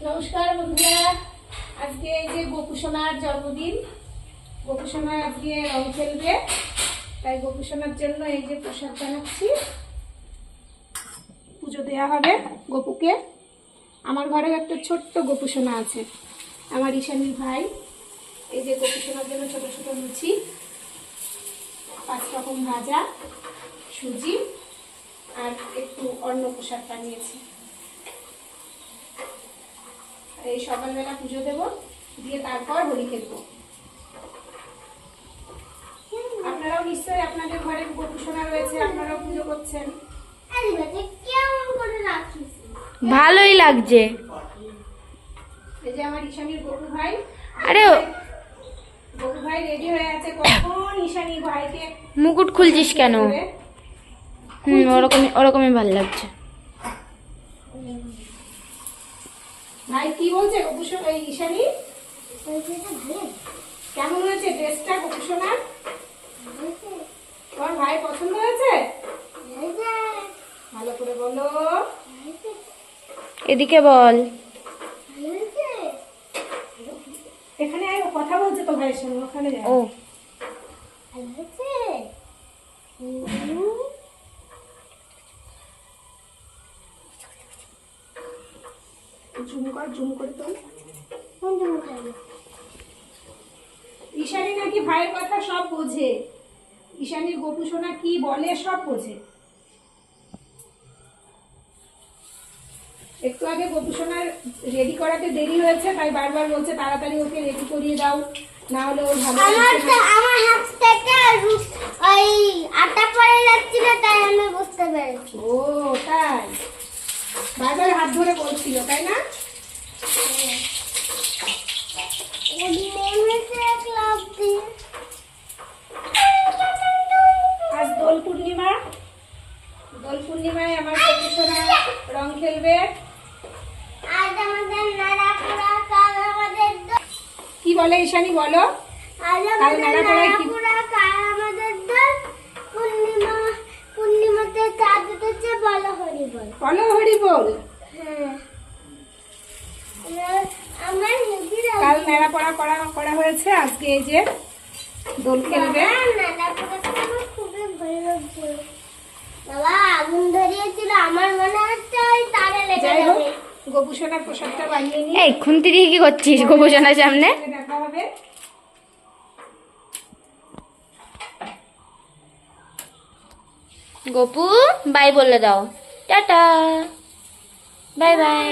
নমস্কার বন্ধুরা, আজকে এই যে গোপুসোনার জন্মদিন। গোপুসোনা আজকে রং খেলবে, তাই গোপুসোনার জন্য এই যে প্রসাদ বানাচ্ছি। পুজো দেওয়া হবে গোপুকে। আমার ঘরে একটা ছোট্ট গোপুসোনা আছে, আমার ঈশানীর ভাই। এই যে গোপুসোনার জন্য ছোট ছোট লুচি, 5 রকম ভাজা, সুজি আর একটু অন্ন প্রসাদ বানিয়েছি। এই সকালবেলা পুজো দেবো, দিয়ে তারপর হোলি খেলবো। আপনারাও নিশ্চয়ই আপনাদের ঘরে গোপুসোনা রয়েছে, আপনারাও পুজো করছেন। ভালোই লাগছে। এই যে আমার ঈশানীর গপু ভাই। আরে গপু ভাই রেডি হয়ে আছে, কখন ঈশানী ভাইকে মুকুট খুলছিস কেন? ওরকমই ভালো লাগছে। ভাই কি বলছে গোপুসোনা? এই ঈশানী কেমন হয়েছে ড্রেসটা গোপুসোনার? তোমার ভাই পছন্দ হয়েছে? ভালো করে বলো। এদিকে বল। এখানে আয়, ও কথা বলছে তো ভাইয়ের সঙ্গে, ওখানে যাও। ও জুম করে তো। ঈশানী নাকি ভাইয়ের কথা সব বোঝে। ঈশানীর গোপুসোনা কি বলে সব বোঝে। একটু আগে গোপুসোনার রেডি করাতে দেরি হয়েছে, তাই বারবার বলছে তাড়াতাড়ি ওকে রেডি করিয়ে দাও, না হলে ওর ভালো লাগছে না। আমার হাত থেকে ওই আটা পড়ে যাচ্ছিল, তাই আমি বুঝতে পেরেছি। ও তাই, বারবার হাত ধরে বলছিল, তাই না? আজ দোল পূর্ণিমা। দোল পূর্ণিমায় আমার গোপুসোনা রং খেলবে। আজ আমাদের নাড়াপুরা, কাল আমাদের কি বলে ঈশানী, বলো। আজ কাল আমাদের নাড়াপাড়ায় কি? নাড়াপুরা, কাল আমাদের দোল পূর্ণিমাতে চাঁদ উঠেছে, বলো হরি বল। বলো হরি বল। হ্যাঁ, আমার নিজের কাল নেড়া পড়া করা হয়েছে, আজকে এই যে দোল খেলবে। নাড়াপুরাতে আমার খুবই ভয় লাগছে। বাবা আগুন ধরিয়েছিল, আমার মনে হচ্ছে ওই তারে লেগে যাই হোক, যাবে। গোপুসোনার প্রসাদটা বানিয়ে নিয়ে এই খুন্তি দিয়ে কি করছিস গোপুসোনার সামনে? দেখা হবে। গোপু বাই বলে দাও। Tata, bye bye.